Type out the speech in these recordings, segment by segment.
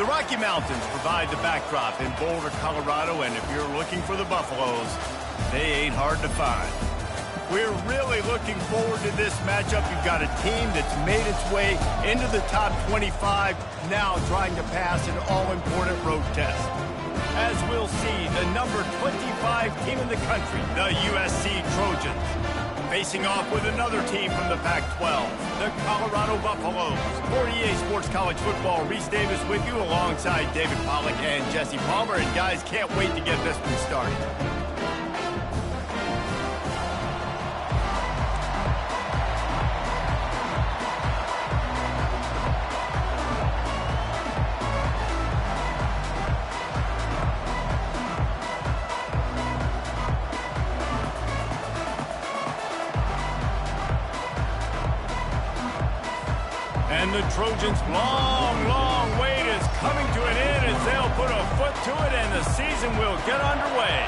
The Rocky Mountains provide the backdrop in Boulder, Colorado, and if you're looking for the Buffaloes, they ain't hard to find. We're really looking forward to this matchup. You've got a team that's made its way into the top 25, now trying to pass an all-important road test. As we'll see, the number 25 team in the country, the USC Trojans, facing off with another team from the Pac-12, the Colorado Buffaloes. 48 Sports College Football, Reese Davis with you alongside David Pollack and Jesse Palmer. And guys, can't wait to get this one started. And the Trojans' long wait is coming to an end as they'll put a foot to it and the season will get underway.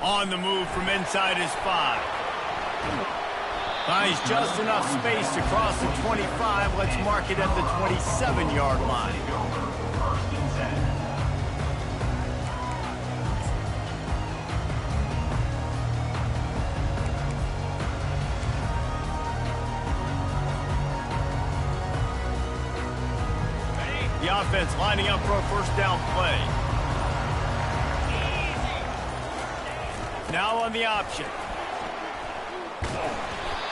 On the move from inside his 5. Finds just enough space to cross the 25. Let's mark it at the 27-yard line. The offense lining up for a first down play. Now on the option.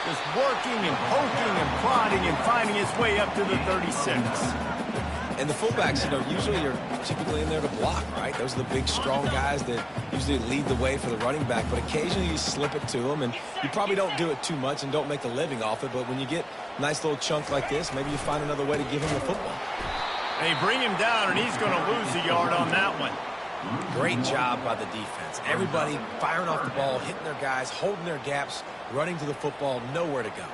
Just working and poking and prodding and finding his way up to the 36. And the fullbacks, usually you're typically in there to block, right? Those are the big, strong guys that usually lead the way for the running back. But occasionally you slip it to them, and you probably don't do it too much and don't make a living off it. But when you get a nice little chunk like this, maybe you find another way to give him the football. They bring him down, and he's going to lose a yard on that one. Great job by the defense. Everybody firing off the ball, hitting their guys, holding their gaps, running to the football, nowhere to go.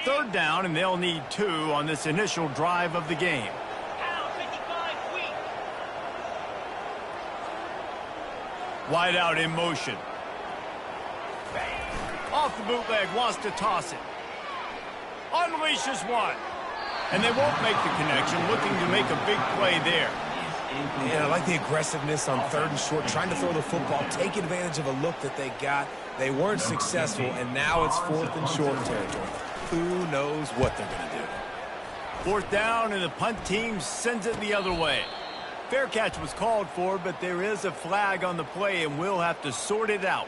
Third down, and they'll need 2 on this initial drive of the game. Wide out in motion. Off the bootleg, wants to toss it. Unleashes one. And they won't make the connection, looking to make a big play there. Yeah, I like the aggressiveness on 3rd and short, trying to throw the football, take advantage of a look that they got. They weren't successful, and now it's 4th and short territory. Who knows what they're going to do? 4th down, and the punt team sends it the other way. Fair catch was called for, but there is a flag on the play, and we'll have to sort it out.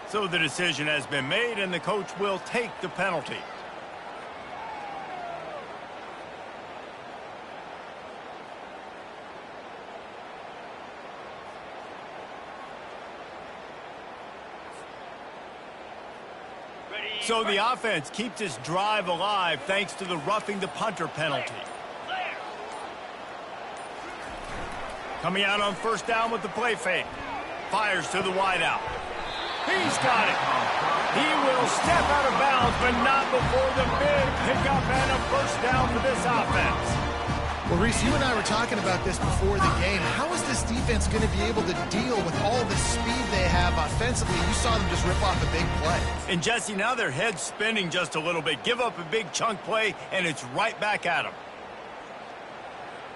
So the decision has been made, and the coach will take the penalty. So the offense keeps this drive alive thanks to the roughing the punter penalty. Coming out on 1st down with the play fake. Fires to the wideout. He's got it. He will step out of bounds, but not before the big pickup and a first down for this offense. Well, Reese, you and I were talking about this before the game. How is this defense going to be able to deal with all the speed they have offensively? You saw them just rip off a big play. And, Jesse, now their head's spinning just a little bit. Give up a big chunk play, and it's right back at them.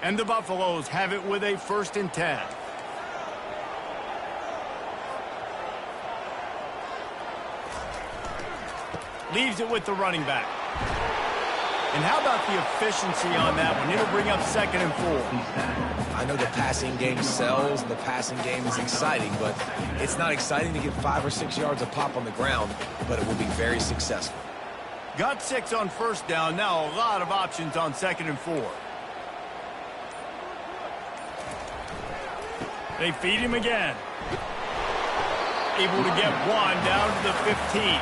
And the Buffaloes have it with a 1st and 10. Leaves it with the running back. And how about the efficiency on that one? It'll bring up 2nd and 4. I know the passing game sells, and the passing game is exciting, but it's not exciting to get 5 or 6 yards a pop on the ground, but it will be very successful. Got 6 on 1st down. Now a lot of options on 2nd and 4. They feed him again. Able to get 1 down to the 15.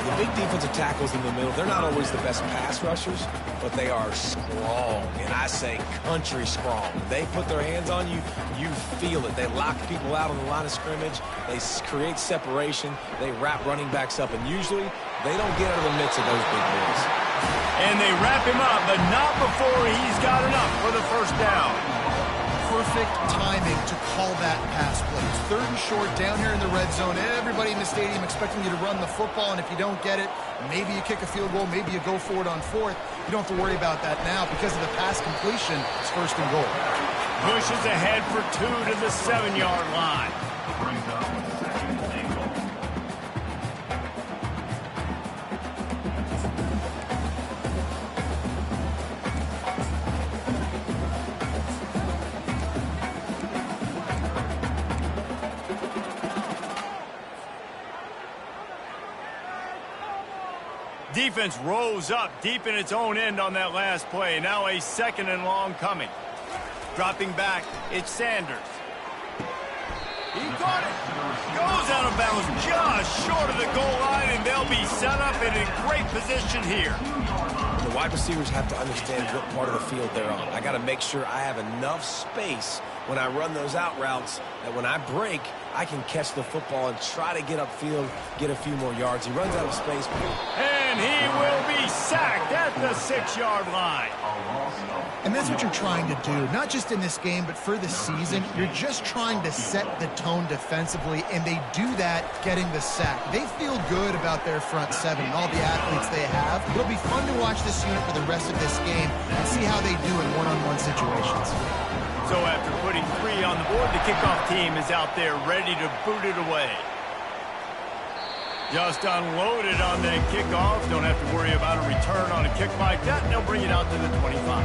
The big defensive tackles in the middle, they're not always the best pass rushers, but they are strong, and I say country strong. When they put their hands on you, you feel it. They lock people out on the line of scrimmage. They create separation. They wrap running backs up, and usually they don't get out of the midst of those big boys. And they wrap him up, but not before he's got enough for the first down. Perfect timing to call that pass play. It's 3rd and short down here in the red zone. Everybody in the stadium expecting you to run the football, and if you don't get it, maybe you kick a field goal, maybe you go for it on 4th. You don't have to worry about that now because of the pass completion. It's 1st and goal. Pushes ahead for 2 to the 7-yard line. Defense rose up deep in its own end on that last play. Now a 2nd and long coming. Dropping back, it's Sanders. He caught it. Goes out of bounds just short of the goal line, and they'll be set up in a great position here. The wide receivers have to understand what part of the field they're on. I got to make sure I have enough space when I run those out routes that when I break, I can catch the football and try to get upfield, get a few more yards. He runs out of space. And he will be sacked at the 6-yard line. And that's what you're trying to do, not just in this game, but for the season. You're just trying to set the tone defensively, and they do that getting the sack. They feel good about their front 7 and all the athletes they have. It'll be fun to watch this unit for the rest of this game and see how they do in one-on-one situations. So after putting 3 on the board, the kickoff team is out there ready to boot it away. Just unloaded on that kickoff. Don't have to worry about a return on a kick like that. And they'll bring it out to the 25.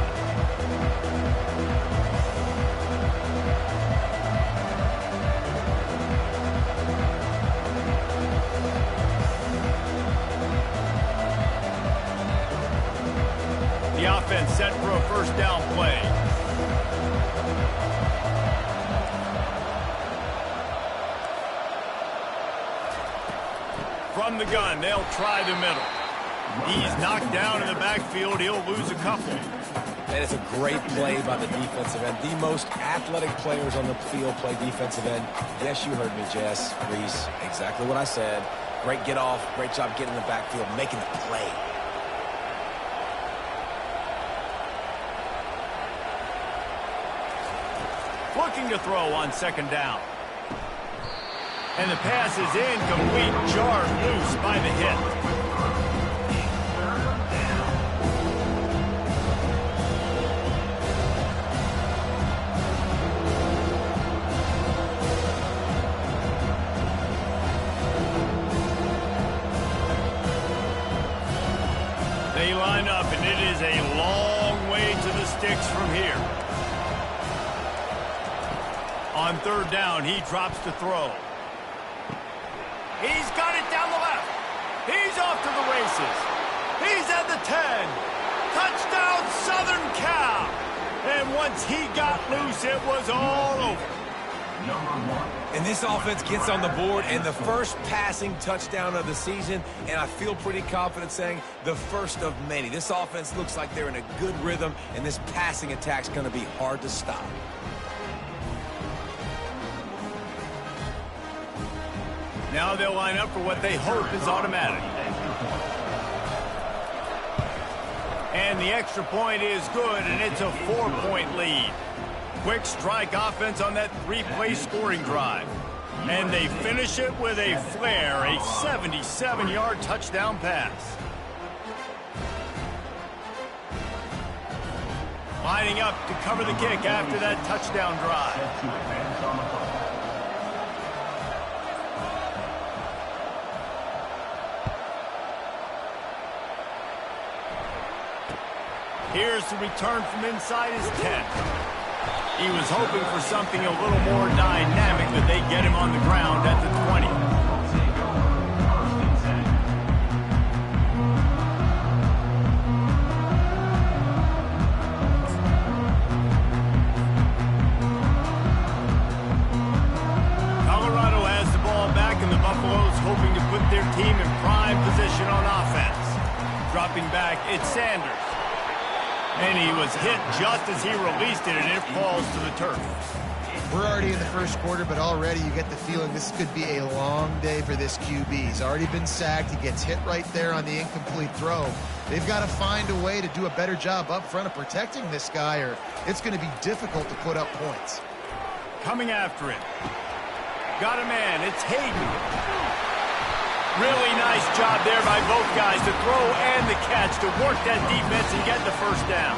The offense set for a 1st down play. From the gun, they'll try the middle. He's knocked down in the backfield. He'll lose a couple. And it's a great play by the defensive end. The most athletic players on the field play defensive end. Yes, you heard me, Jess, Reese. Exactly what I said. Great get off. Great job getting in the backfield, making the play. Looking to throw on 2nd down. And the pass is incomplete. Jarred loose by the hit. They line up, and it is a long way to the sticks from here. On 3rd down, he drops to throw. He's got it down the left. He's off to the races. He's at the 10. Touchdown, Southern Cal. And once he got loose, it was all over. And this offense gets on the board, and the first passing touchdown of the season, and I feel pretty confident saying the first of many. This offense looks like they're in a good rhythm, and this passing attack's going to be hard to stop. Now they'll line up for what they hope is automatic. And the extra point is good, and it's a 4-point lead. Quick strike offense on that 3-play scoring drive. And they finish it with a flair, a 77-yard touchdown pass. Lining up to cover the kick after that touchdown drive. Here's the return from inside his 10. He was hoping for something a little more dynamic, but they get him on the ground at the 20. Colorado has the ball back, and the Buffaloes hoping to put their team in prime position it's Sanders. And he was hit just as he released it, and it falls to the turf. We're already in the first quarter, but already you get the feeling this could be a long day for this QB. He's already been sacked. He gets hit right there on the incomplete throw. They've got to find a way to do a better job up front of protecting this guy, or it's going to be difficult to put up points. Coming after it. Got a man. It's Hayden. Really nice job there by both guys, the throw and the catch, to work that defense and get the first down.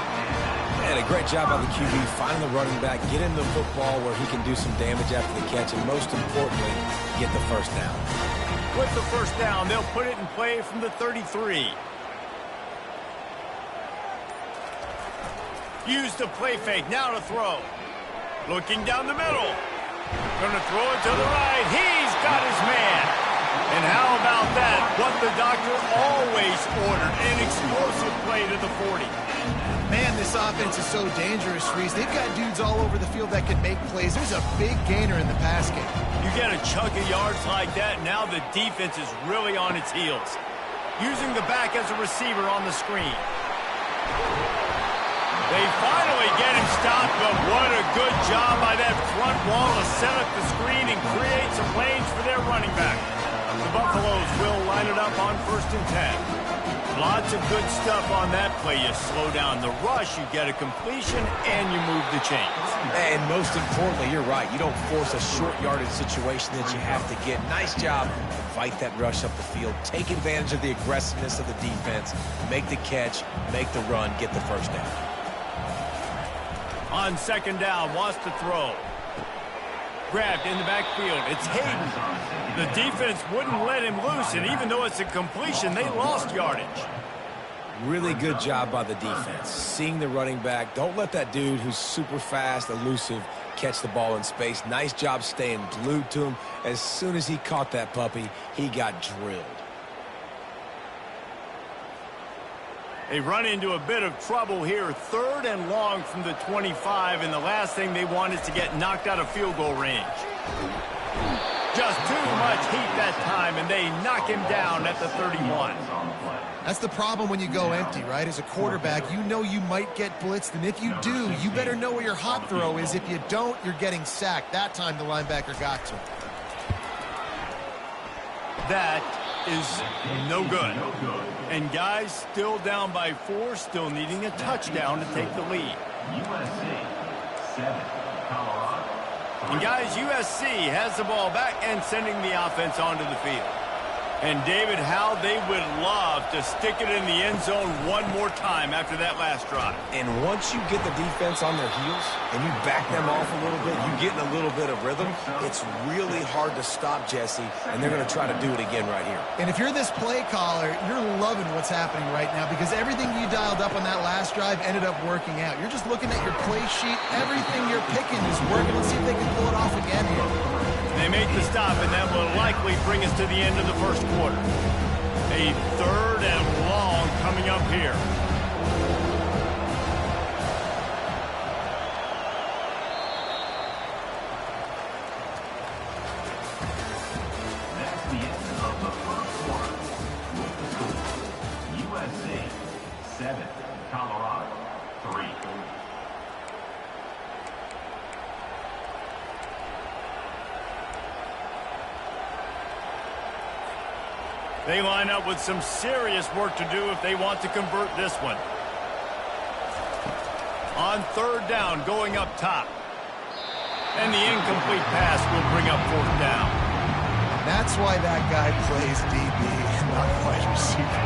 And a great job by the QB, finding the running back, get him the football where he can do some damage after the catch, and most importantly, get the first down. With the first down, they'll put it in play from the 33. Use the play fake, now to throw. Looking down the middle. Gonna throw it to the right. He's got his man. And how about that? What the doctor always ordered, an explosive play to the 40. Man, this offense is so dangerous, Reese. They've got dudes all over the field that can make plays. There's a big gainer in the pass game. You get a chunk of yards like that, now the defense is really on its heels. Using the back as a receiver on the screen. They finally get him stopped, but what a good job by that front wall to set up the screen and create some lanes for their running back. The Buffaloes will line it up on 1st and 10. Lots of good stuff on that play. You slow down the rush, you get a completion, and you move the chains. And most importantly, you're right. You don't force a short yardage situation that you have to get. Nice job to fight that rush up the field. Take advantage of the aggressiveness of the defense. Make the catch, make the run, get the first down. On 2nd down, wants to throw. Grabbed in the backfield. It's Hayden. The defense wouldn't let him loose, and even though it's a completion, they lost yardage. Really good job by the defense. Seeing the running back. Don't let that dude who's super fast, elusive, catch the ball in space. Nice job staying glued to him. As soon as he caught that puppy, he got drilled. They run into a bit of trouble here. 3rd and long from the 25, and the last thing they want is to get knocked out of field goal range. Just too much heat that time, and they knock him down at the 31. That's the problem when you go empty, right? As a quarterback, you know you might get blitzed, and if you do, you better know where your hot throw is. If you don't, you're getting sacked. That time the linebacker got to him. That is no good. And guys still down by 4, still needing a touchdown to take the lead. USC 7, Colorado 3. And guys, USC has the ball back and sending the offense onto the field. And David, how they would love to stick it in the end zone one more time after that last drive. And once you get the defense on their heels and you back them off a little bit, you get in a little bit of rhythm, it's really hard to stop Jesse, and they're going to try to do it again right here. And if you're this play caller, you're loving what's happening right now because everything you dialed up on that last drive ended up working out. You're just looking at your play sheet. Everything you're picking is working. Let's see if they can pull it off again here. They make the stop, and that will likely bring us to the end of the first quarter. A 3rd and long coming up here. That's the end of the first quarter. With the score, USC 7, Colorado 3. They line up with some serious work to do if they want to convert this one. On 3rd down, going up top. And the incomplete pass will bring up 4th down. That's why that guy plays DB, not wide receiver.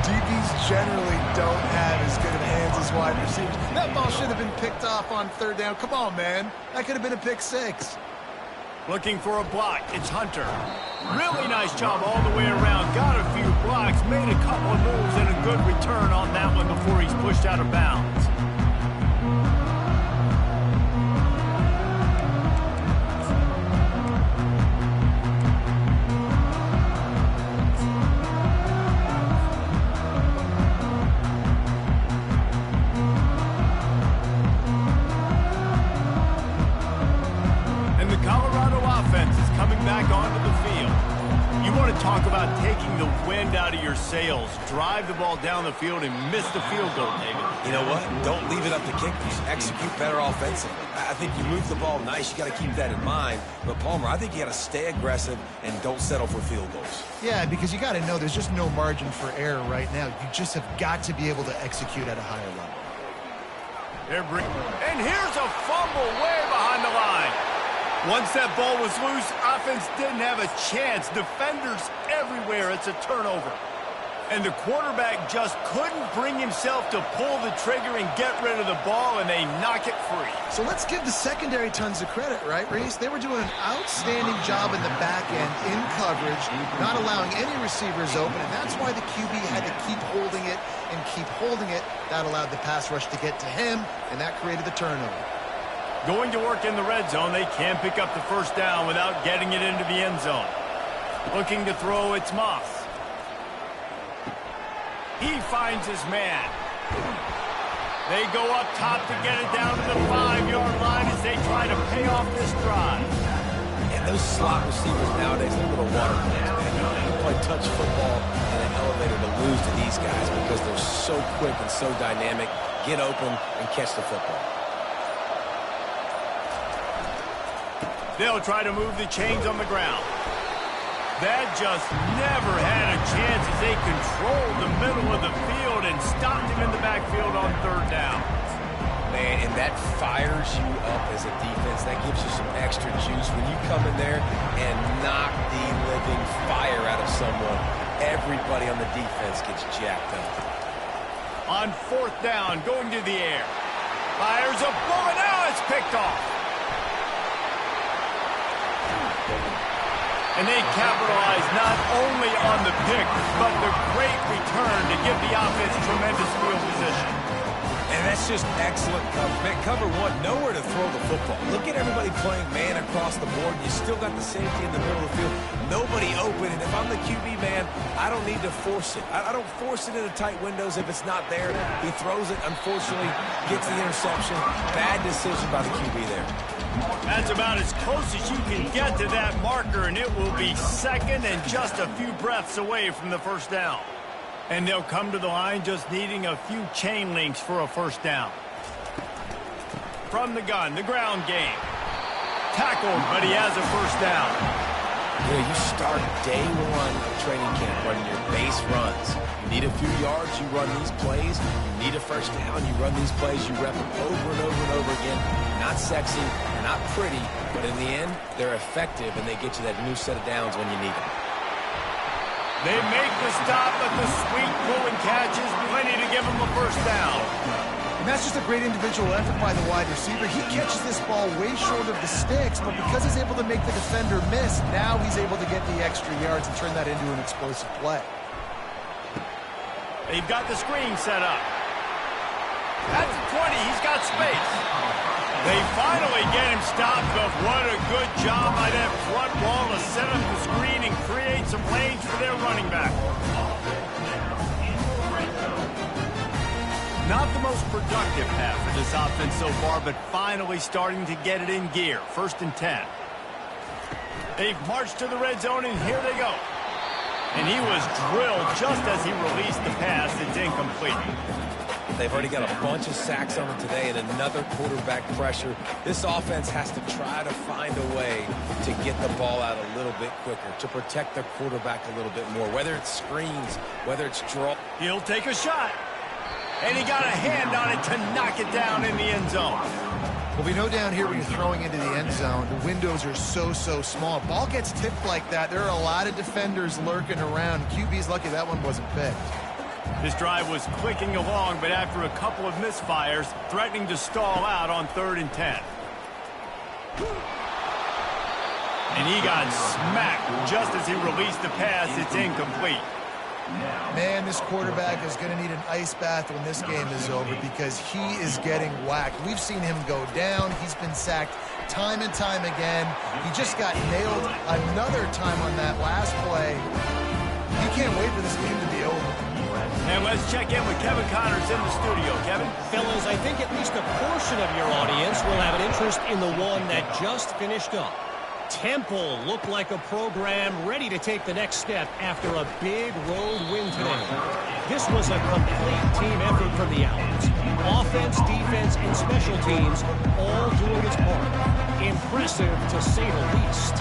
DBs generally don't have as good of hands as wide receivers. That ball should have been picked off on 3rd down. Come on, man. That could have been a pick 6. Looking for a block. It's Hunter. Really nice job all the way around. Got a few blocks, made a couple of moves, and a good return on that one before he's pushed out of bounds. Back onto the field. You want to talk about taking the wind out of your sails. Drive the ball down the field and miss the field goal, David. You know what? Don't leave it up to kickers. Execute better offensively. I think you move the ball nice. You got to keep that in mind. But, Palmer, I think you got to stay aggressive and don't settle for field goals. Yeah, because you got to know there's just no margin for error right now. You just have got to be able to execute at a higher level. And here's a fumble way behind the line. Once that ball was loose, offense didn't have a chance. Defenders everywhere. It's a turnover. And the quarterback just couldn't bring himself to pull the trigger and get rid of the ball, and they knock it free. So let's give the secondary tons of credit, right, Reese? They were doing an outstanding job in the back end, in coverage, not allowing any receivers open, and that's why the QB had to keep holding it and keep holding it. That allowed the pass rush to get to him, and that created the turnover. Going to work in the red zone, they can pick up the first down without getting it into the end zone. Looking to throw, it's Moss. He finds his man. They go up top to get it down to the 5-yard line as they try to pay off this drive. And those slot receivers nowadays, they're little water plays, man. You play touch football in an elevator to lose to these guys because they're so quick and so dynamic. Get open and catch the football. They'll try to move the chains on the ground. That just never had a chance as they controlled the middle of the field and stopped him in the backfield on third down. Man, and that fires you up as a defense. That gives you some extra juice when you come in there and knock the living fire out of someone. Everybody on the defense gets jacked up. On fourth down, going to the air. Fires a bullet. Now it's picked off. And they capitalize not only on the pick, but the great return to give the offense tremendous field position. And that's just excellent coverage. Man, cover one, nowhere to throw the football. Look at everybody playing man across the board. You still got the safety in the middle of the field. Nobody open. And if I'm the QB, man, I don't need to force it. I don't force it into tight windows if it's not there. He throws it, unfortunately, gets the interception. Bad decision by the QB there. That's about as close as you can get to that marker, and it will be second and just a few breaths away from the first down. And they'll come to the line just needing a few chain links for a first down. From the gun, the ground game. Tackled, but he has a first down. You know, you start day one of training camp running your base runs. You need a few yards, you run these plays. You need a first down, you run these plays. You rep them over and over and over again. Not sexy, not pretty, but in the end, they're effective, and they get you that new set of downs when you need them. They make the stop, but the sweet throw and catch is plenty to give them a first down. And that's just a great individual effort by the wide receiver. He catches this ball way short of the sticks, but because he's able to make the defender miss, now he's able to get the extra yards and turn that into an explosive play. They've got the screen set up. That's the 20. He's got space. They finally get him stopped, but what a good job by that front wall to set up the screen and create some lanes for their running back. Not the most productive half for this offense so far, but finally starting to get it in gear. 1st and 10. They've marched to the red zone, and here they go. And he was drilled just as he released the pass. It's incomplete. They've already got a bunch of sacks on them today and another quarterback pressure. This offense has to try to find a way to get the ball out a little bit quicker, to protect their quarterback a little bit more, whether it's screens, whether it's draw. He'll take a shot. And he got a hand on it to knock it down in the end zone. Well, we know down here when you're throwing into the end zone, the windows are so small. Ball gets tipped like that. There are a lot of defenders lurking around. QB's lucky that one wasn't picked. This drive was clicking along, but after a couple of misfires, threatening to stall out on 3rd and 10. And he got smacked just as he released the pass. It's incomplete. Man, this quarterback is going to need an ice bath when this game is over because he is getting whacked. We've seen him go down. He's been sacked time and time again. He just got nailed another time on that last play. He can't wait for this game to be over. And let's check in with Kevin Connors in the studio. Kevin? Fellas, I think at least a portion of your audience will have an interest in the one that just finished up. Temple looked like a program ready to take the next step after a big road win today. This was a complete team effort from the Owls. Offense, defense, and special teams all doing its part. Impressive, to say the least.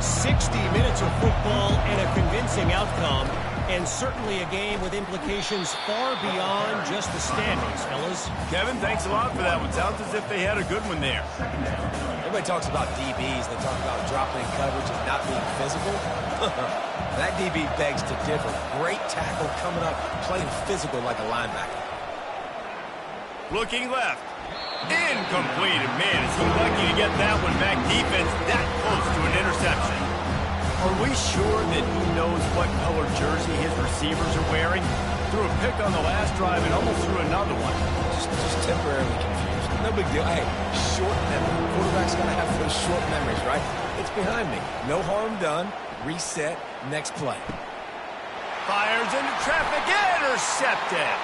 60 minutes of football and a convincing outcome, and certainly a game with implications far beyond just the standings, fellas. Kevin, thanks a lot for that one. Sounds as if they had a good one there. Everybody talks about DBs. They talk about dropping in coverage and not being physical. That DB begs to differ. Great tackle coming up, playing physical like a linebacker. Looking left. Incomplete. And man, is he lucky to get that one back. Defense that close to an interception. Are we sure that he knows what color jersey his receivers are wearing? Threw a pick on the last drive and almost threw another one. Just temporarily confused. No big deal. Hey, short memory. Quarterback's got to have those short memories, right? It's behind me. No harm done. Reset. Next play. Fires into traffic. Intercepted.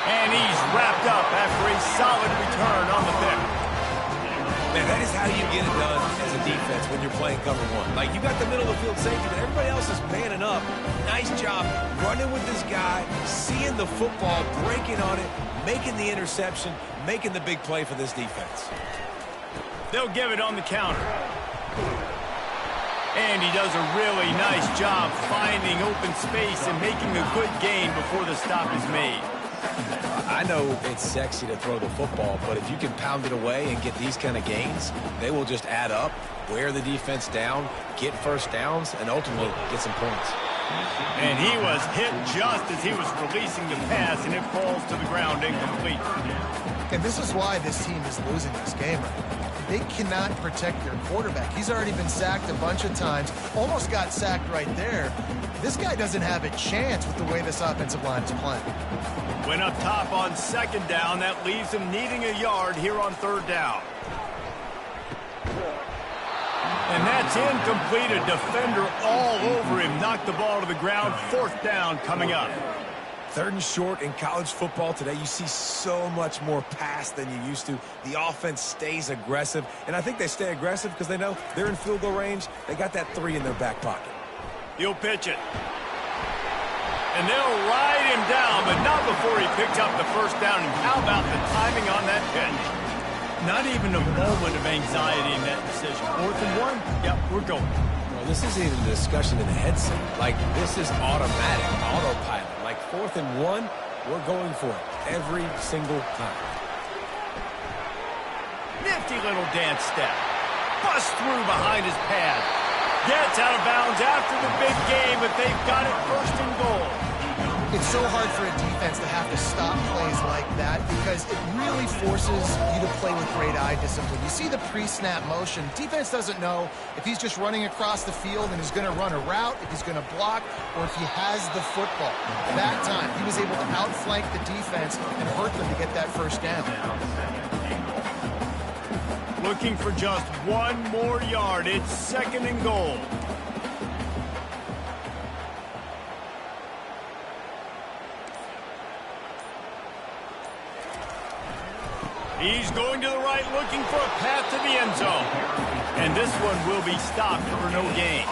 And he's wrapped up after a solid return on the pick. Man, that is how you get it done as a defense when you're playing cover one. Like, you got the middle of the field safety, but everybody else is manning up. Nice job running with this guy, seeing the football, breaking on it, making the interception, making the big play for this defense. They'll give it on the counter. And he does a really nice job finding open space and making a good gain before the stop is made. I know it's sexy to throw the football, but if you can pound it away and get these kind of gains, they will just add up, wear the defense down, get first downs, and ultimately get some points. And he was hit just as he was releasing the pass, and it falls to the ground incomplete. And this is why this team is losing this game right now. They cannot protect their quarterback. He's already been sacked a bunch of times, almost got sacked right there. This guy doesn't have a chance with the way this offensive line is playing. Went up top on second down. That leaves him needing a yard here on third down. And that's incomplete. A defender all over him. Knocked the ball to the ground. Fourth down coming up. Third and short in college football today, you see so much more pass than you used to. The offense stays aggressive, and I think they stay aggressive because they know they're in field goal range. They got that 3 in their back pocket. He'll pitch it. And they'll ride him down, but not before he picks up the first down. And how about the timing on that pitch? Not even a moment of anxiety in that decision. 4th and 1, yep, we're going. Well, this isn't even a discussion in the headset. Like, this is automatic, autopilot. Like, 4th and 1, we're going for it every single time. Nifty little dance step. Bust through behind his pad. Gets out of bounds after the big game, but they've got it first and goal. It's so hard for a defense to have to stop plays like that because it really forces you to play with great eye discipline. You see the pre-snap motion. Defense doesn't know if he's just running across the field and is going to run a route, if he's going to block, or if he has the football. That time, he was able to outflank the defense and hurt them to get that first down. Looking for just one more yard. It's second and goal. He's going to the right, looking for a path to the end zone. And this one will be stopped for no gain.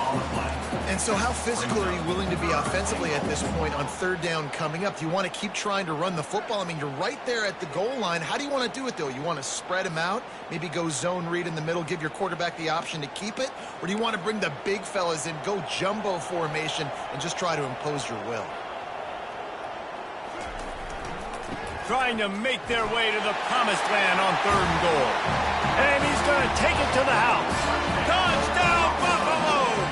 And so how physical are you willing to be offensively at this point on third down coming up? Do you want to keep trying to run the football? I mean, you're right there at the goal line. How do you want to do it, though? You want to spread him out, maybe go zone read in the middle, give your quarterback the option to keep it? Or do you want to bring the big fellas in, go jumbo formation, and just try to impose your will? Trying to make their way to the promised land on third and goal. And he's going to take it to the house. Touchdown, Buffaloes!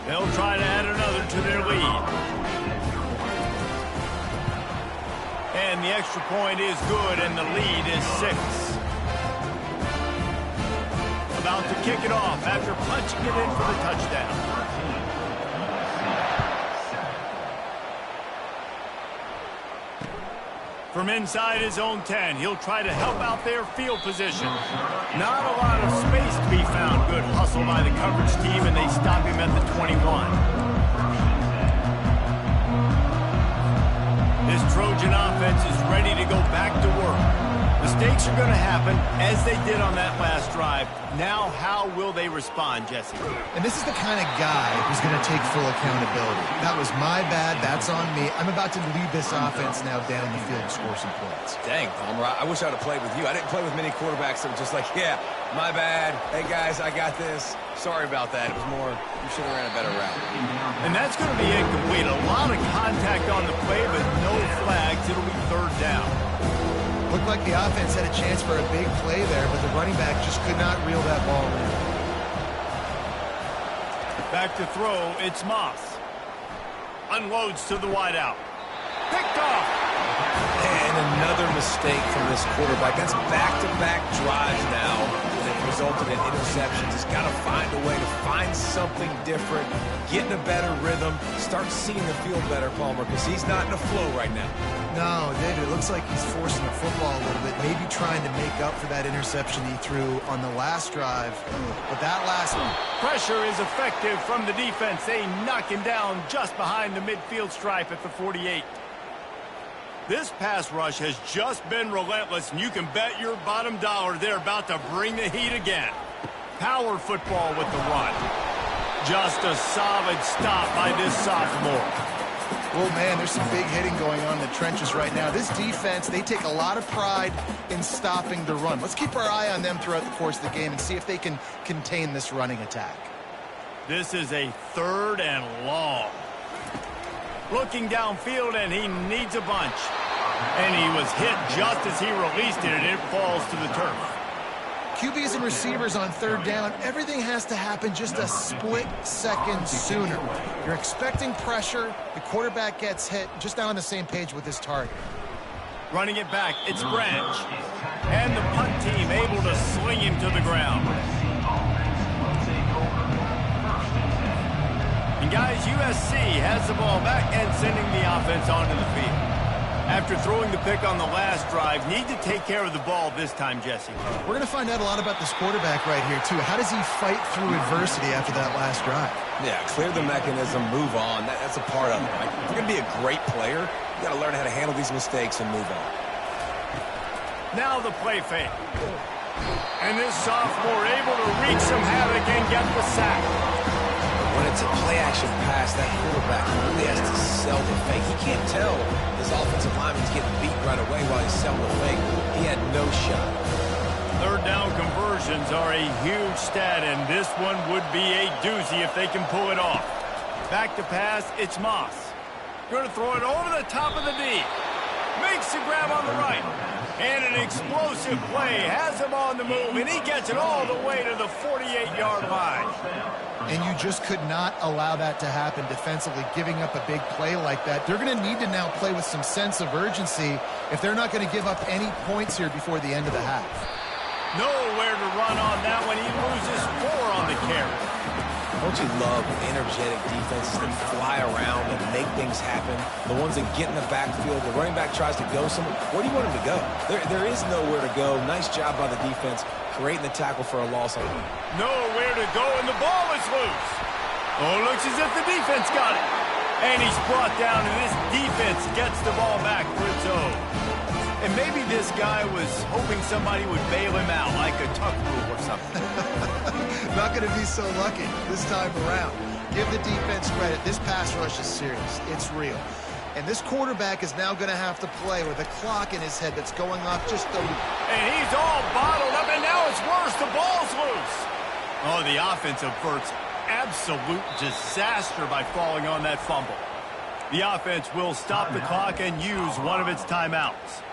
They'll try to add another to their lead. And the extra point is good, and the lead is 6. About to kick it off after punching it in for the touchdown. From inside his own 10, he'll try to help out their field position. Not a lot of space to be found. Good hustle by the coverage team, and they stop him at the 21. This Trojan offense is ready to go back to work. Mistakes are going to happen, as they did on that last drive. Now, how will they respond, Jesse? And this is the kind of guy who's going to take full accountability. That was my bad. That's on me. I'm about to lead this offense now down the field and score some points. Dang, Palmer, I wish I would have played with you. I didn't play with many quarterbacks that were just like, yeah, my bad. Hey, guys, I got this. Sorry about that. It was more, you should have ran a better route. And that's going to be incomplete. A lot of contact on the play, but no flags. It'll be third down. Looked like the offense had a chance for a big play there, but the running back just could not reel that ball in. Back to throw, it's Moss. Unloads to the wideout. Picked off. And another mistake from this quarterback. That's back-to-back drives now that resulted in interceptions. He's got to find a way to find something different, get in a better rhythm, start seeing the field better, Palmer, because he's not in a flow right now. No, David, it looks like he's forcing the football a little bit, maybe trying to make up for that interception he threw on the last drive. But that last one. Pressure is effective from the defense. They knock him down just behind the midfield stripe at the 48. This pass rush has just been relentless, and you can bet your bottom dollar they're about to bring the heat again. Power football with the run. Just a solid stop by this sophomore. Well, man, there's some big hitting going on in the trenches right now. This defense, they take a lot of pride in stopping the run. Let's keep our eye on them throughout the course of the game and see if they can contain this running attack. This is a third and long. Looking downfield, and he needs a bunch. And he was hit just as he released it, and it falls to the turf. QBs and receivers on third down, everything has to happen just a split second sooner. You're expecting pressure, the quarterback gets hit, just now on the same page with his target. Running it back, it's Branch. And the punt team able to sling him to the ground. And guys, USC has the ball back and sending the offense onto the field. After throwing the pick on the last drive, need to take care of the ball this time, Jesse. We're going to find out a lot about this quarterback right here, too. How does he fight through adversity after that last drive? Yeah, clear the mechanism, move on. That's a part of it, right? If you're going to be a great player, you got to learn how to handle these mistakes and move on. Now the play fake. And this sophomore able to wreak some havoc and get the sack. When it's a play-action pass, that quarterback really has to sell the fake. He can't tell his offensive lineman's getting beat right away while he's selling the fake. He had no shot. Third down conversions are a huge stat, and this one would be a doozy if they can pull it off. Back to pass, it's Moss. Going to throw it over the top of the D. Makes the grab on the right. And an explosive play has him on the move, and he gets it all the way to the 48-yard line. And you just could not allow that to happen defensively, giving up a big play like that. They're going to need to now play with some sense of urgency if they're not going to give up any points here before the end of the half. Nowhere to run on that one. He loses 4 on the carry. Don't you love energetic defenses that fly around and make things happen? The ones that get in the backfield, the running back tries to go somewhere. Where do you want him to go? There is nowhere to go. Nice job by the defense creating the tackle for a loss. Nowhere to go, and the ball is loose. Oh, looks as if the defense got it. And he's brought down, and this defense gets the ball back for its own. And maybe this guy was hoping somebody would bail him out, like a tuck rule or something. Not going to be so lucky this time around. Give the defense credit. This pass rush is serious. It's real. And this quarterback is now going to have to play with a clock in his head that's going off just a... And he's all bottled up, and now it's worse. The ball's loose. Oh, the offense averts absolute disaster by falling on that fumble. The offense will stop the clock and use one of its timeouts.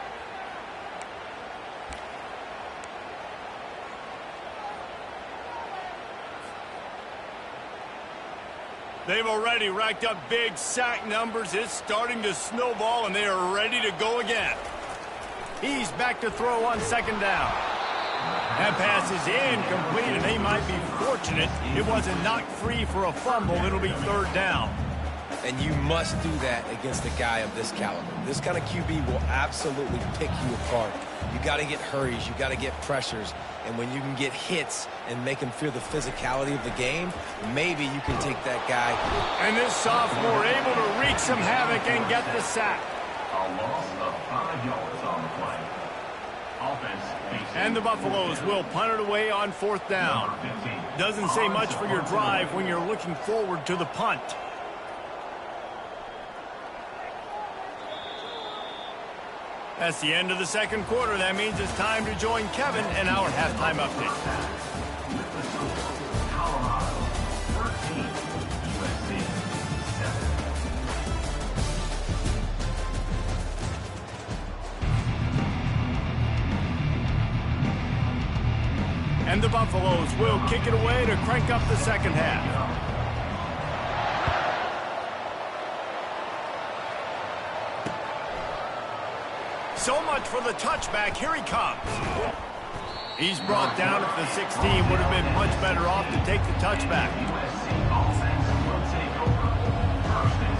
They've already racked up big sack numbers. It's starting to snowball, and they are ready to go again. He's back to throw on second down. That pass is incomplete, and they might be fortunate it wasn't knocked free for a fumble. It'll be third down. And you must do that against a guy of this caliber. This kind of QB will absolutely pick you apart. You got to get hurries. You got to get pressures. And when you can get hits and make him feel the physicality of the game, maybe you can take that guy. And this sophomore able to wreak some havoc and get the sack. A loss of 5 yards on the play. Offense facing. And the Buffaloes will punt it away on 4th down. Doesn't say much for your drive when you're looking forward to the punt. That's the end of the second quarter. That means it's time to join Kevin in our halftime update. With the score, Colorado 13, USC 7. And the Buffaloes will kick it away to crank up the second half. So much for the touchback. Here he comes. He's brought down at the 16. Would have been much better off to take the touchback. USC offense will take over. 1st and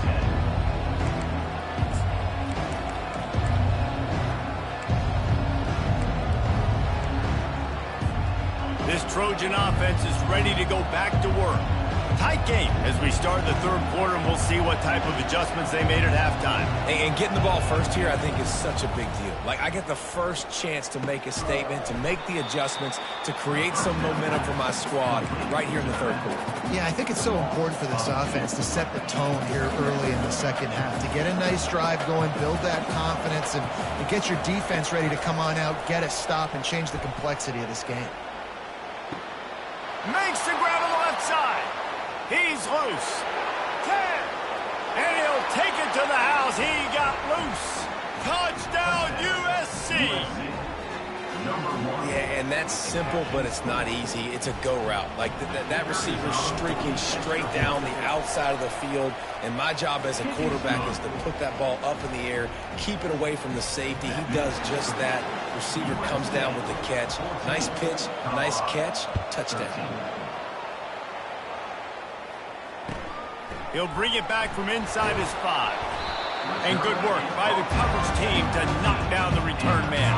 10. This Trojan offense is ready to go back to work. Tight game as we start the third quarter, and we'll see what type of adjustments they made at halftime. And getting the ball first here, I think, is such a big deal. Like, I get the first chance to make a statement, to make the adjustments, to create some momentum for my squad right here in the third quarter. Yeah, I think it's so important for this offense to set the tone here early in the second half, to get a nice drive going, build that confidence, and get your defense ready to come on out, get a stop, and change the complexity of this game. Makes the grab on the left side. He's loose. 10. And he'll take it to the house. He got loose. Touchdown, USC. Yeah, and that's simple, but it's not easy. It's a go route. Like, that receiver's streaking straight down the outside of the field, and my job as a quarterback is to put that ball up in the air, keep it away from the safety. He does just that. Receiver comes down with the catch. Nice pitch, nice catch, touchdown. He'll bring it back from inside his 5. And good work by the coverage team to knock down the return man.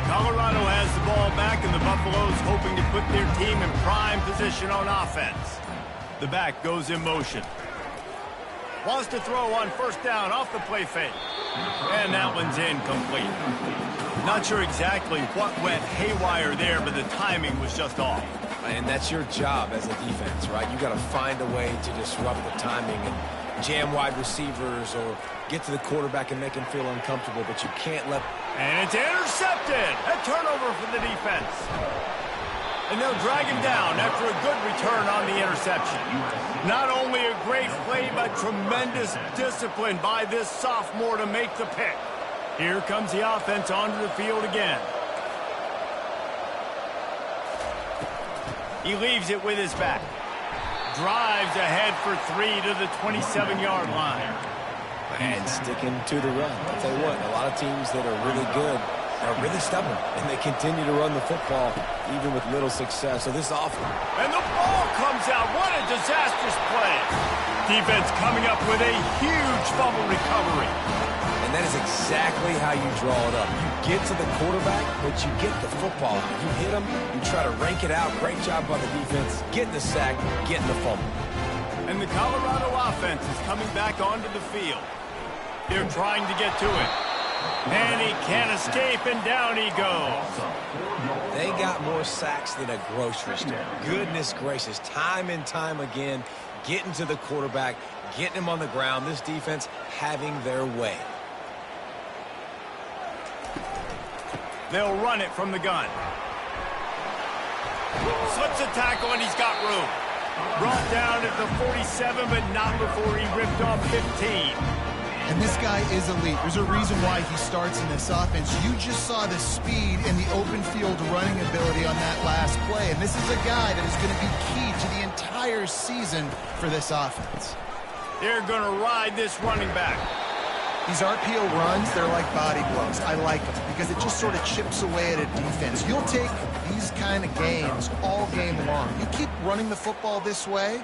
Colorado has the ball back, and the Buffaloes hoping to put their team in prime position on offense. The back goes in motion. Wants to throw on 1st down off the play fake. And that one's incomplete. Not sure exactly what went haywire there, but the timing was just off. And that's your job as a defense, right? You got to find a way to disrupt the timing and jam wide receivers or get to the quarterback and make him feel uncomfortable, but you can't let... And it's intercepted. A turnover for the defense. And they'll drag him down after a good return on the interception. Not only a great play, but tremendous discipline by this sophomore to make the pick. Here comes the offense onto the field again. He leaves it with his back. Drives ahead for 3 to the 27-yard line. And sticking to the run. I'll tell you what, a lot of teams that are really good are really stubborn, and they continue to run the football even with little success. So this offense. And the ball comes out. What a disastrous play. Defense coming up with a huge fumble recovery. And that is exactly how you draw it up. You get to the quarterback, but you get the football. You hit him, you try to rank it out. Great job by the defense, getting the sack, getting the fumble. And the Colorado offense is coming back onto the field. They're trying to get to it. And he can't escape, and down he goes. They got more sacks than a grocery store. Goodness gracious, time and time again, getting to the quarterback, getting him on the ground. This defense having their way. They'll run it from the gun. Slips a tackle, and he's got room. Brought down at the 47, but not before he ripped off 15. And this guy is elite. There's a reason why he starts in this offense. You just saw the speed and the open field running ability on that last play. And this is a guy that is going to be key to the entire season for this offense. They're going to ride this running back. These RPO runs, they're like body blows. I like them because it just sort of chips away at a defense. You'll take these kind of games all game long. You keep running the football this way,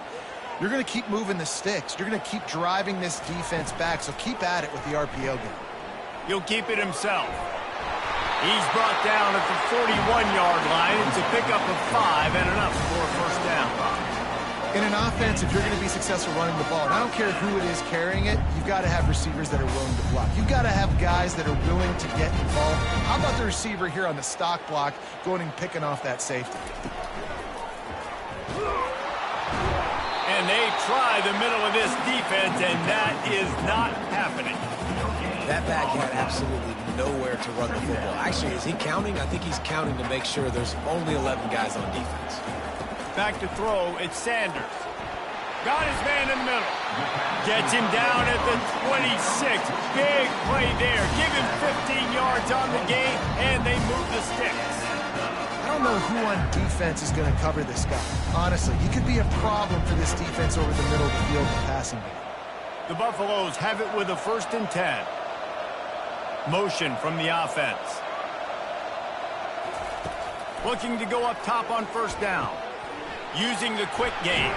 you're going to keep moving the sticks. You're going to keep driving this defense back, so keep at it with the RPO game. He'll keep it himself. He's brought down at the 41-yard line. It's a pickup of 5 and enough for a first down. In an offense, if you're going to be successful running the ball, and I don't care who it is carrying it, you've got to have receivers that are willing to block. You've got to have guys that are willing to get involved. How about the receiver here on the stock block going and picking off that safety? And they try the middle of this defense, and that is not happening. That back had absolutely nowhere to run the football. Actually, is he counting? I think he's counting to make sure there's only 11 guys on defense. Back to throw, it's Sanders. Got his man in the middle. Gets him down at the 26. Big play there. Give him 15 yards on the game, and they move the sticks. I don't know who on defense is going to cover this guy. Honestly, he could be a problem for this defense over the middle of the field in the passing game. The Buffaloes have it with a 1st and 10. Motion from the offense. Looking to go up top on first down. Using the quick game.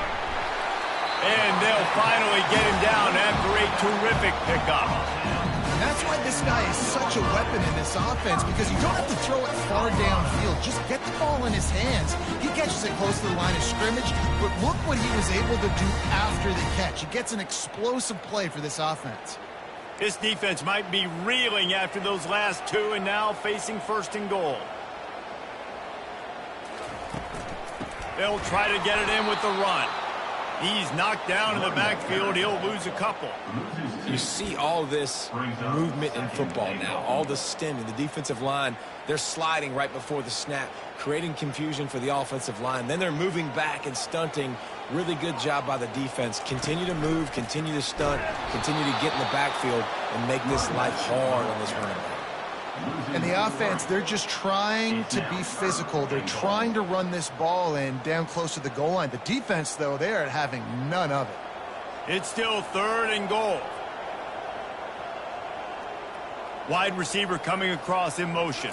And they'll finally get him down after a terrific pickup. And that's why this guy is such a weapon in this offense, because you don't have to throw it far downfield. Just get the ball in his hands. He catches it close to the line of scrimmage, but look what he was able to do after the catch. He gets an explosive play for this offense. This defense might be reeling after those last 2 and now facing 1st and goal. They'll try to get it in with the run. He's knocked down in the backfield. He'll lose a couple. You see all this movement in football now, all the stemming. The defensive line, they're sliding right before the snap, creating confusion for the offensive line. Then they're moving back and stunting. Really good job by the defense. Continue to move, continue to stunt, continue to get in the backfield and make this life hard on this running back. And the offense, they're just trying to be physical. They're trying to run this ball in down close to the goal line. The defense, though, they are having none of it. It's still 3rd and goal. Wide receiver coming across in motion.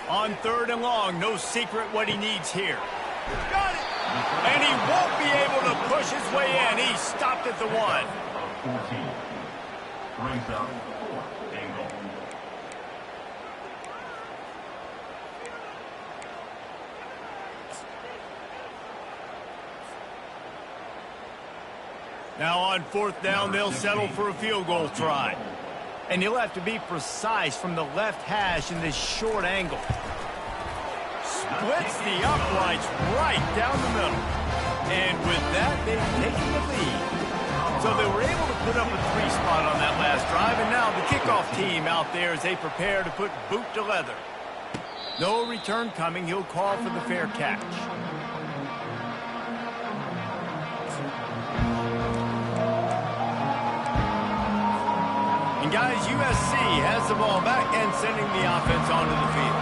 On 3rd and long, no secret what he needs here. Got it! And he won't be able to push his way in. He stopped at the 1. 14. Brings up 4th and goal. Now on 4th down, they'll settle for a field goal try. And he'll have to be precise from the left hash in this short angle. Splits the uprights right down the middle. And with that, they've taken the lead. So they were able to put up a 3 spot on that last drive. And now the kickoff team out there as they prepare to put boot to leather. No return coming. He'll call for the fair catch. And guys, USC has the ball back and sending the offense onto the field.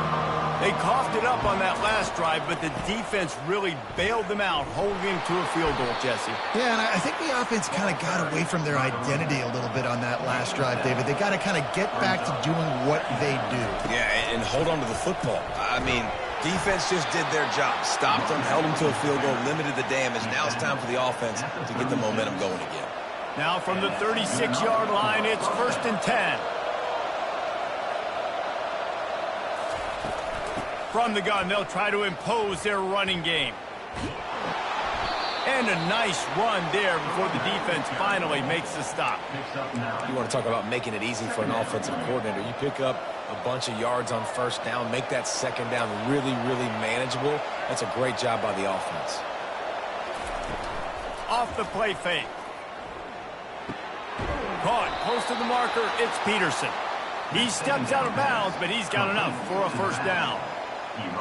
They coughed it up on that last drive, but the defense really bailed them out, holding them to a field goal, Jesse. Yeah, and I think the offense kind of got away from their identity a little bit on that last drive, David. They got to kind of get back to doing what they do. Yeah, and hold on to the football. I mean, defense just did their job. Stopped them, held them to a field goal, limited the damage. Now it's time for the offense to get the momentum going again. Now from the 36-yard line, it's 1st and 10. From the gun, they'll try to impose their running game. And a nice run there before the defense finally makes the stop. You want to talk about making it easy for an offensive coordinator. You pick up a bunch of yards on 1st down, make that 2nd down really, really manageable. That's a great job by the offense. Off the play fake. Caught close to the marker, it's Peterson. He steps out of bounds, but he's got enough for a 1st down.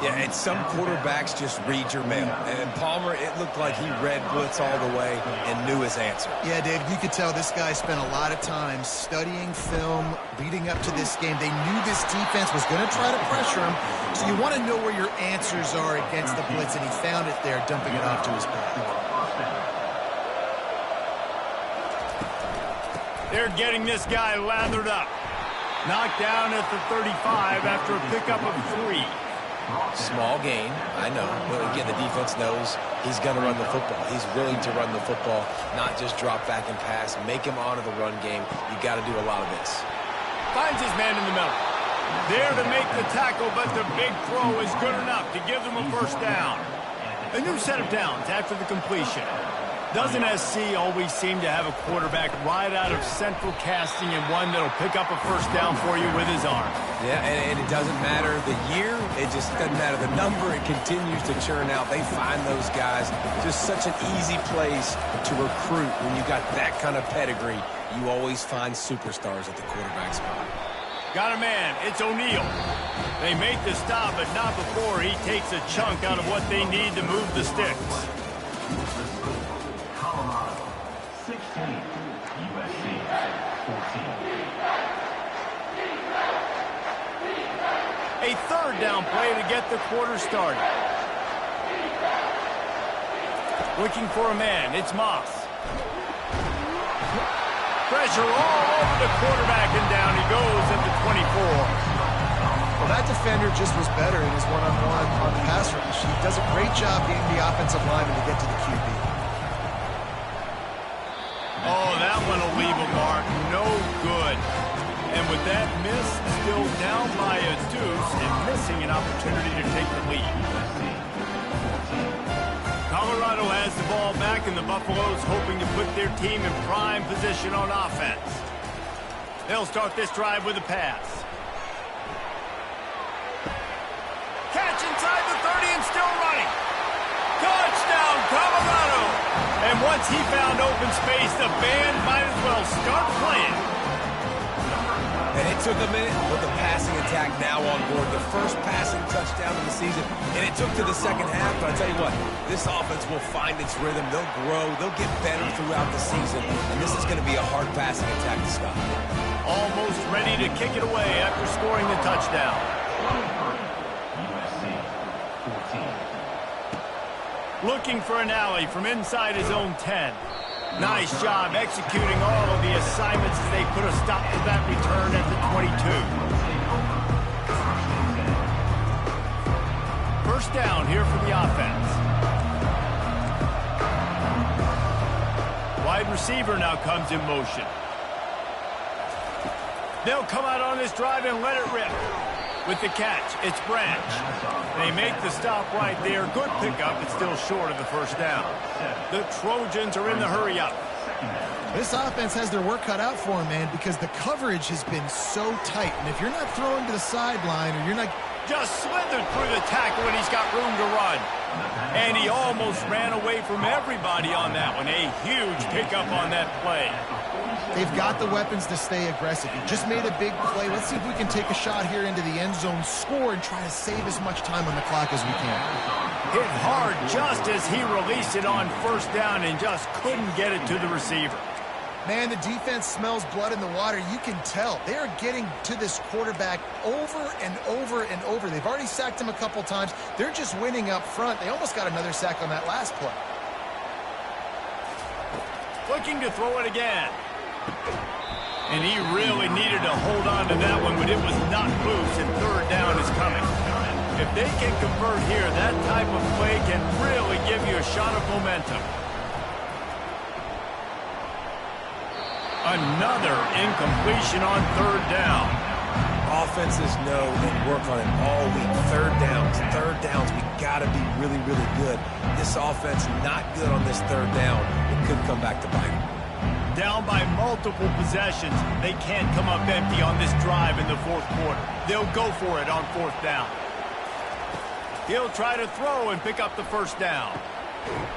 Yeah, and some quarterbacks just read your mail. And Palmer, it looked like he read blitz all the way and knew his answer. Yeah, Dave, you could tell this guy spent a lot of time studying film leading up to this game. They knew this defense was going to try to pressure him, so you want to know where your answers are against the blitz, and he found it there, dumping it off to his back. They're getting this guy lathered up. Knocked down at the 35 after a pickup of 3. Small gain, I know. But again, the defense knows he's going to run the football. He's willing to run the football, not just drop back and pass. Make him honor the run game. You got to do a lot of this. Finds his man in the middle. There to make the tackle, but the big throw is good enough to give them a first down. A new set of downs after the completion. Doesn't SC always seem to have a quarterback right out of central casting and one that'll pick up a first down for you with his arm? Yeah, and it doesn't matter the year. It just doesn't matter the number. It continues to churn out. They find those guys. Just such an easy place to recruit when you got that kind of pedigree. You always find superstars at the quarterback spot. Got a man. It's O'Neal. They make the stop, but not before he takes a chunk out of what they need to move the sticks. Colorado 16, USC 14. A third down play to get the quarter started. Looking for a man. It's Moss. Pressure all over the quarterback, and down he goes at the 24. Well, that defender just was better in his one-on-one on the pass rush. He does a great job getting the offensive lineman to get to the QB. Oh, that one will leave a mark. No good. And with that miss, still down by a deuce and missing an opportunity to take the lead. Colorado has the ball back, and the Buffaloes hoping to put their team in prime position on offense. They'll start this drive with a pass. Catch inside the 30 and still running. Touchdown, Colorado! And once he found open space, the band might as well start playing. And it took a minute, but the passing attack now on board. The first passing touchdown of the season, and it took to the second half. But I tell you what, this offense will find its rhythm. They'll grow. They'll get better throughout the season. And this is going to be a hard passing attack to stop. Almost ready to kick it away after scoring the touchdown. USC 14. Looking for an alley from inside his own 10. Nice job executing all of the assignments as they put a stop to that return at the 22. First down here for the offense. Wide receiver now comes in motion. They'll come out on this drive and let it rip. With the catch, it's Branch. They make the stop right there. Good pickup, but still short of the first down. The Trojans are in the hurry-up. This offense has their work cut out for them, man, because the coverage has been so tight. And if you're not throwing to the sideline or you're not... Just slithered through the tackle when he's got room to run. And he almost ran away from everybody on that one. A huge pickup on that play. They've got the weapons to stay aggressive. He just made a big play. Let's see if we can take a shot here into the end zone, score, and try to save as much time on the clock as we can. Hit hard just as he released it on first down and just couldn't get it to the receiver. Man, the defense smells blood in the water. You can tell. They are getting to this quarterback over and over and over. They've already sacked him a couple times. They're just winning up front. They almost got another sack on that last play. Looking to throw it again. And he really needed to hold on to that one, but it was not loose, and third down is coming. If they can convert here, that type of play can really give you a shot of momentum. Another incompletion on third down. Offenses know and work on it all week. Third downs. We got to be really, really good. This offense not good on this third down. It could come back to bite them. Down by multiple possessions, they can't come up empty on this drive in the fourth quarter. They'll go for it on fourth down. He'll try to throw and pick up the first down.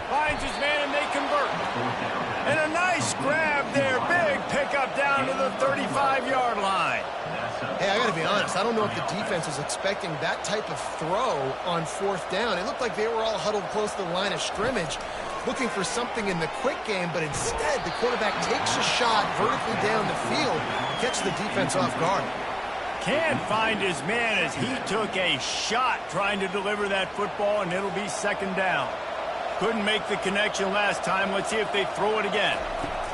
Finds his man and they convert. And a nice grab there. Big pickup down to the 35-yard line. Hey, I got to be honest. I don't know if the defense was expecting that type of throw on fourth down. It looked like they were all huddled close to the line of scrimmage, looking for something in the quick game, but instead the quarterback takes a shot vertically down the field, catches the defense off guard. Can't find his man as he took a shot trying to deliver that football, and it'll be second down. Couldn't make the connection last time. Let's see if they throw it again.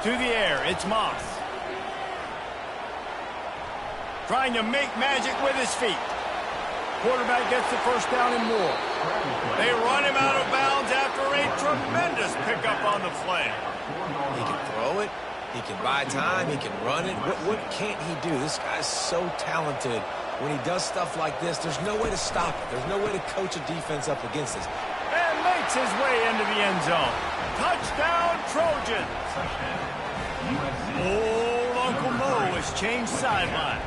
To the air, it's Moss. trying to make magic with his feet. Quarterback gets the first down and more. They run him out of bounds after a tremendous pickup on the play. He can throw it. He can buy time. He can run it. What can't he do? This guy's so talented. When he does stuff like this, there's no way to stop it. There's no way to coach a defense up against this. And makes his way into the end zone. Touchdown, Trojans. Old Uncle Mo has changed sidelines.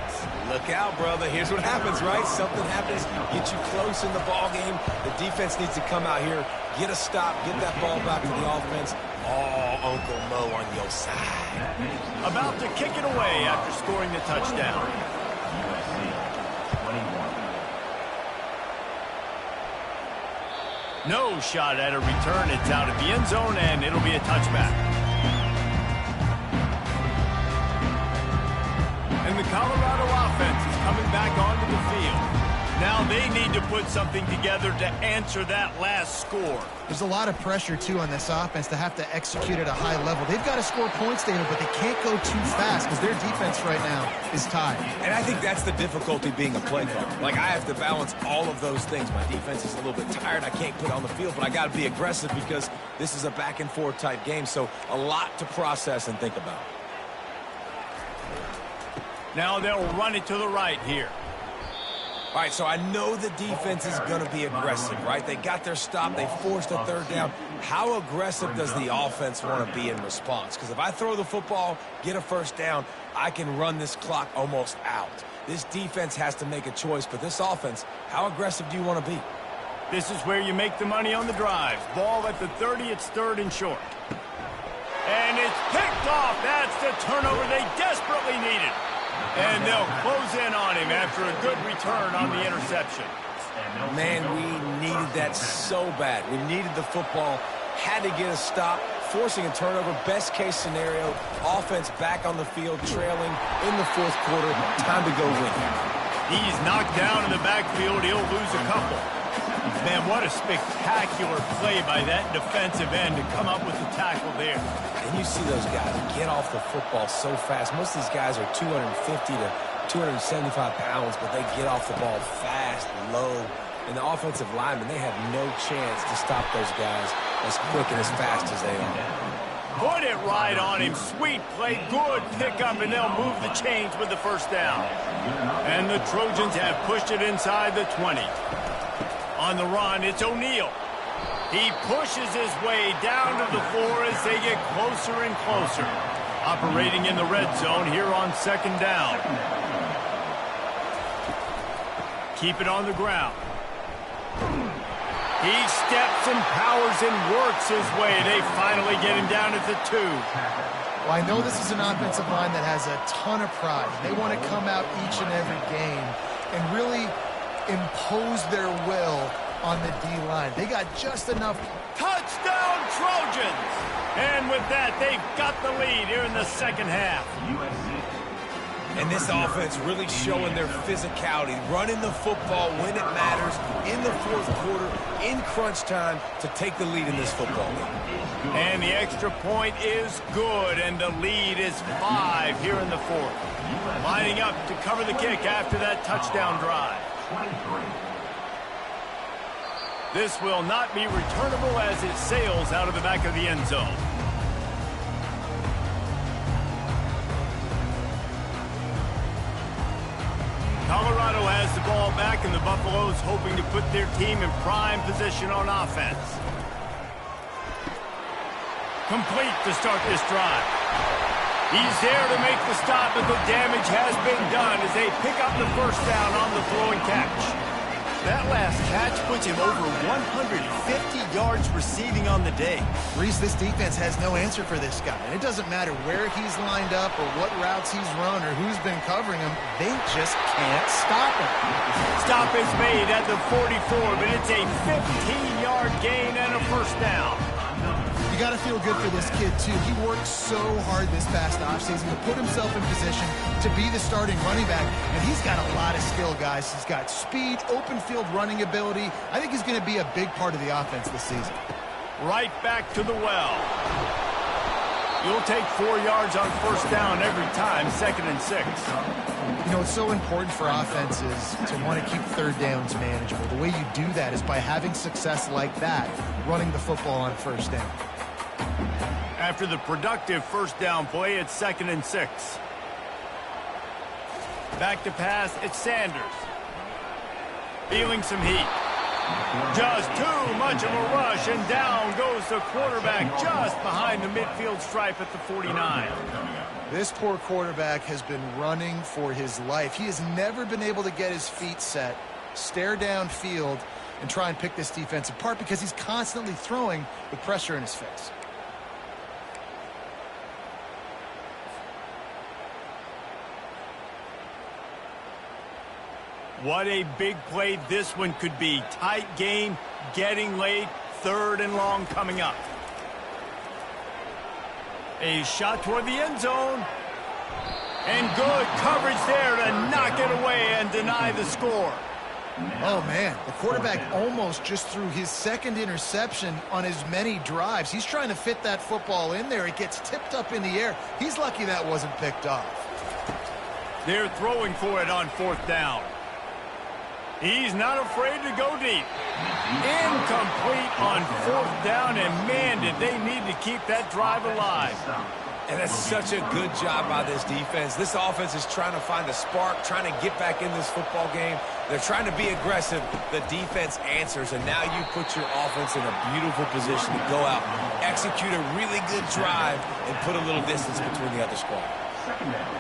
Look out, brother. Here's what happens, right? Something happens, get you close in the ball game. The defense needs to come out here, get a stop, get that ball back to the offense. Oh, Uncle Mo on your side. About to kick it away after scoring the touchdown. No shot at a return. It's out of the end zone, and it'll be a touchback. And the Colorado offense is coming back onto the field. Now they need to put something together to answer that last score. There's a lot of pressure, too, on this offense to have to execute at a high level. They've got to score points, David, but they can't go too fast because their defense right now is tied. And I think that's the difficulty being a play caller. Like, I have to balance all of those things. My defense is a little bit tired. I can't put on the field, but I got to be aggressive because this is a back-and-forth type game, so a lot to process and think about. Now they'll run it to the right here. All right, so I know the defense is going to be aggressive, right? They got their stop. They forced a third down. How aggressive does the offense want to be in response? Because if I throw the football, get a first down, I can run this clock almost out. This defense has to make a choice, but this offense, how aggressive do you want to be? This is where you make the money on the drives. Ball at the 30, it's third and short. And it's picked off. That's the turnover they desperately needed. And they'll close in on him after a good return on the interception. Man, we needed that so bad. We needed the football, had to get a stop, forcing a turnover. Best case scenario, offense back on the field, trailing in the fourth quarter. Time to go win. He's knocked down in the backfield. He'll lose a couple. Man, what a spectacular play by that defensive end to come up with the tackle there. And you see those guys get off the football so fast. Most of these guys are 250 to 275 pounds, but they get off the ball fast, low. And the offensive linemen, they have no chance to stop those guys as quick and as fast as they are. Put it right on him. Sweet play, good pickup, and they'll move the chains with the first down. And the Trojans have pushed it inside the 20. On the run, it's O'Neal. He pushes his way down to the floor as they get closer and closer. Operating in the red zone here on second down. Keep it on the ground. He steps and powers and works his way. They finally get him down at the 2. Well, I know this is an offensive line that has a ton of pride. They want to come out each and every game and really impose their will on the D-line. They got just enough. Touchdown, Trojans! And with that, they've got the lead here in the second half. And this offense really showing their physicality, running the football when it matters, in the fourth quarter, in crunch time, to take the lead in this football game. And the extra point is good, and the lead is 5 here in the fourth. Lining up to cover the kick after that touchdown drive. This will not be returnable as it sails out of the back of the end zone. Colorado has the ball back, and the Buffaloes hoping to put their team in prime position on offense. Complete to start this drive. He's there to make the stop, but the damage has been done as they pick up the first down on the throwing catch. That last catch puts him over 150 yards receiving on the day. Reese, this defense has no answer for this guy. And it doesn't matter where he's lined up or what routes he's run or who's been covering him. They just can't stop him. Stop is made at the 44, but it's a 15-yard gain and a first down. You got to feel good for this kid, too. He worked so hard this past offseason to put himself in position to be the starting running back, and he's got a lot of skill, guys. He's got speed, open field running ability. I think he's going to be a big part of the offense this season. Right back to the well. You'll take 4 yards on first down every time, 2nd and 6. You know, it's so important for offenses to want to keep third downs manageable. The way you do that is by having success like that, running the football on first down. After the productive first down play, it's 2nd and 6. Back to pass, it's Sanders. Feeling some heat. Just too much of a rush, and down goes the quarterback just behind the midfield stripe at the 49. This poor quarterback has been running for his life. He has never been able to get his feet set, stare downfield, and try and pick this defense apart because he's constantly throwing with pressure in his face. What a big play this one could be. Tight game, getting late, 3rd and long coming up. A shot toward the end zone. And good coverage there to knock it away and deny the score. Oh, man, the quarterback almost just threw his 2nd interception on as many drives. He's trying to fit that football in there. It gets tipped up in the air. He's lucky that wasn't picked off. They're throwing for it on 4th down. He's not afraid to go deep. Incomplete on 4th down, and man, did they need to keep that drive alive. And that's such a good job by this defense. This offense is trying to find a spark, trying to get back in this football game. They're trying to be aggressive. The defense answers, and now you put your offense in a beautiful position to go out, execute a really good drive, and put a little distance between the other squad.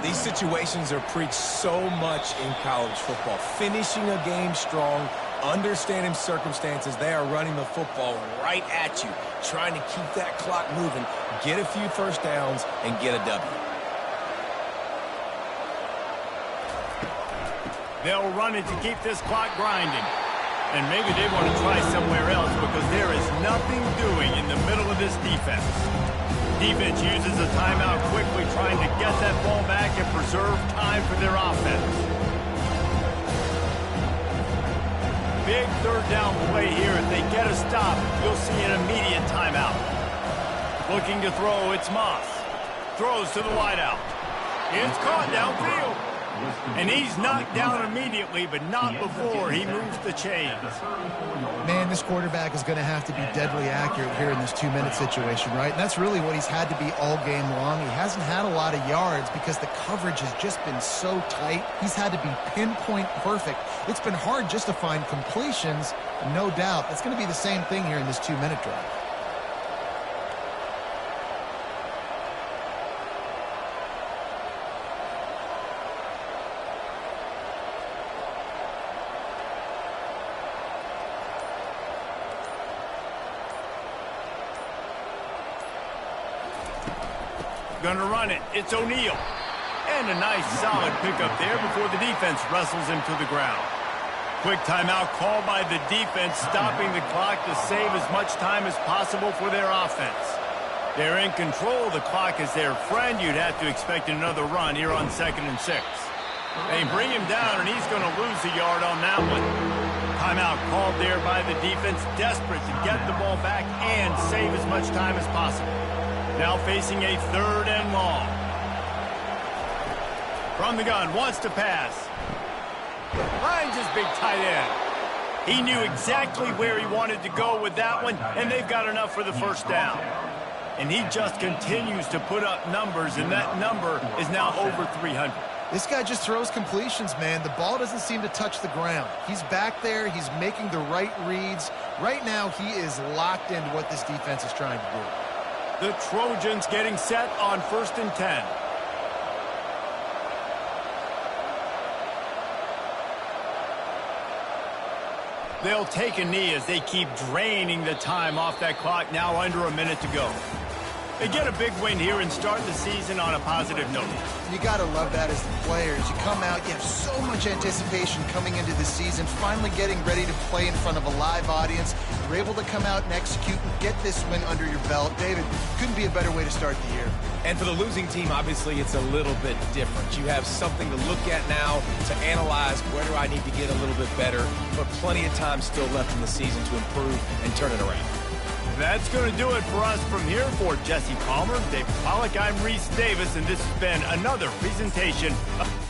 These situations are preached so much in college football. Finishing a game strong, understanding circumstances. They are running the football right at you, trying to keep that clock moving, get a few first downs, and get a W. They'll run it to keep this clock grinding. And maybe they want to try somewhere else because there is nothing doing in the middle of this defense. Defense uses a timeout quickly, trying to get that ball back and preserve time for their offense. Big 3rd down play here. If they get a stop, you'll see an immediate timeout. Looking to throw, it's Moss. Throws to the wideout. It's caught downfield. And he's knocked down immediately, but not before he moves the chains. Man, this quarterback is going to have to be deadly accurate here in this 2-minute situation, right? And that's really what he's had to be all game long. He hasn't had a lot of yards because the coverage has just been so tight. He's had to be pinpoint perfect. It's been hard just to find completions, no doubt. That's going to be the same thing here in this 2-minute drive. Gonna run it. It's O'Neal. And a nice solid pickup there before the defense wrestles him to the ground. Quick timeout called by the defense, stopping the clock to save as much time as possible for their offense. They're in control. The clock is their friend. You'd have to expect another run here on 2nd and 6. They bring him down, and he's going to lose a yard on that one. Timeout called there by the defense, desperate to get the ball back and save as much time as possible. Now facing a 3rd and long. From the gun, wants to pass. Finds his big tight end. He knew exactly where he wanted to go with that one, and they've got enough for the first down. And he just continues to put up numbers, and that number is now over 300. This guy just throws completions, man. The ball doesn't seem to touch the ground. He's back there. He's making the right reads. Right now, he is locked into what this defense is trying to do. The Trojans getting set on 1st and 10. They'll take a knee as they keep draining the time off that clock, now under a minute to go. They get a big win here and start the season on a positive note. You got to love that as the players. You come out, you have so much anticipation coming into the season, finally getting ready to play in front of a live audience. You're able to come out and execute and get this win under your belt. David, couldn't be a better way to start the year. And for the losing team, obviously, it's a little bit different. You have something to look at now, to analyze where do I need to get a little bit better, but plenty of time still left in the season to improve and turn it around. That's going to do it for us from here. For Jesse Palmer, Dave Pollock, I'm Reese Davis, and this has been another presentation of